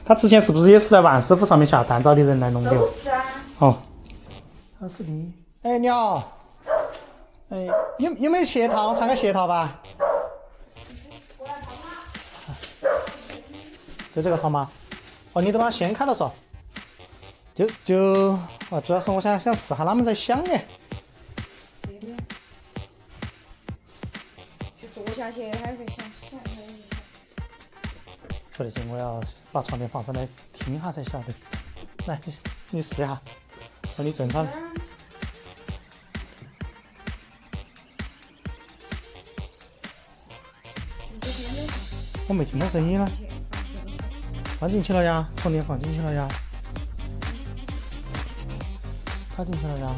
他之前是不是也是在万师傅上面下单找的人来弄的？都是啊。哦，好视频。哎，你好。哎，有没有鞋套？穿个鞋套吧。就这个床吗？哦，你都把它掀开了嗦。啊，主要是我想试下他们在响哎。就坐下去还是想。不得行，我要把床垫放上来听下才晓得。来，你试一下，和你正常。我没听到声音了。放进去了呀，床垫放进去了呀，插进去了呀。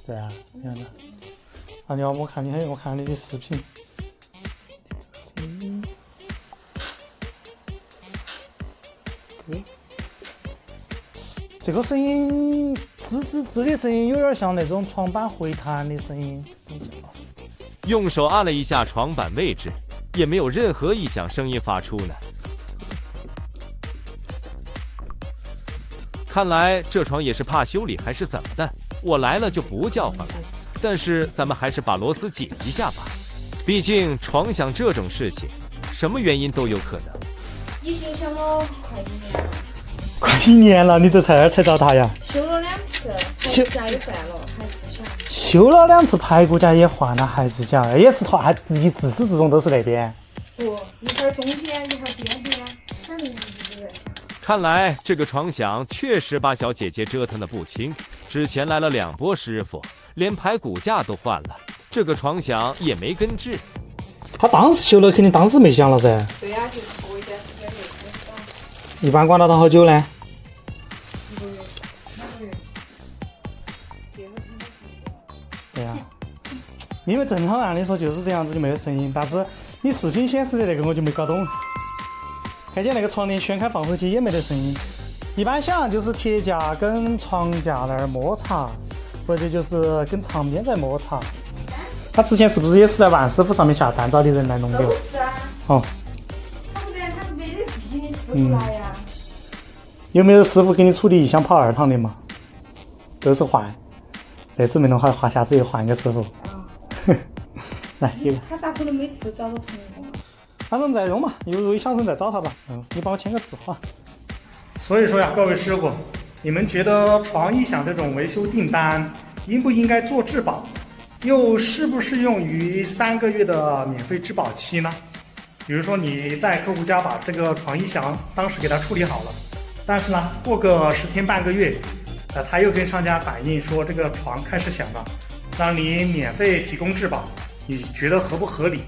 对啊，你看呢？啊，我看你的视频。这个声音吱吱吱的声音，有点像那种床板回弹的声音。用手按了一下床板位置，也没有任何异响声音发出呢。看来这床也是怕修理还是怎么的，我来了就不叫唤了。但是咱们还是把螺丝紧一下吧，毕竟床响这种事情，什么原因都有可能。已经想了快1年了。快1年了，你都才找他呀？修了2次，排骨架也换了，还是响。修了2次排骨架也换了，还是响，也是还自己自始至终都是那边。不，一会儿中间，一会儿边边，反正一直在响。看来这个床响确实把小姐姐折腾得不轻。之前来了2波师傅，连排骨架都换了，这个床响也没根治。他当时修了，肯定当时没响了噻。对呀，就是过一段时间就开始响。一般管到好久呢1个月、2个月。对呀，因为正常按理说就是这样子就没有声音，但是你视频显示的那个我就没搞懂。看见那个床垫掀开放回去也没得声音，一般响就是铁架跟床架那儿摩擦，或者就是跟床边在摩擦。他之前是不是也是在万师傅上面下单找的人来弄的？都是啊。哦。他没得自己的师傅来呀。有没有师傅给你处理想跑2趟的嘛？都是换，这次没弄好，下次又换一个师傅。来，他咋可能每次都找到同一个？反正再用嘛，有想成再找他吧。你帮我签个字哈。所以说呀，各位师傅，你们觉得床一响这种维修订单应不应该做质保？又适不适用于3个月的免费质保期呢？比如说你在客户家把这个床一响，当时给他处理好了，但是呢，过个10天半个月，他又跟商家反映说这个床开始响了，让你免费提供质保，你觉得合不合理？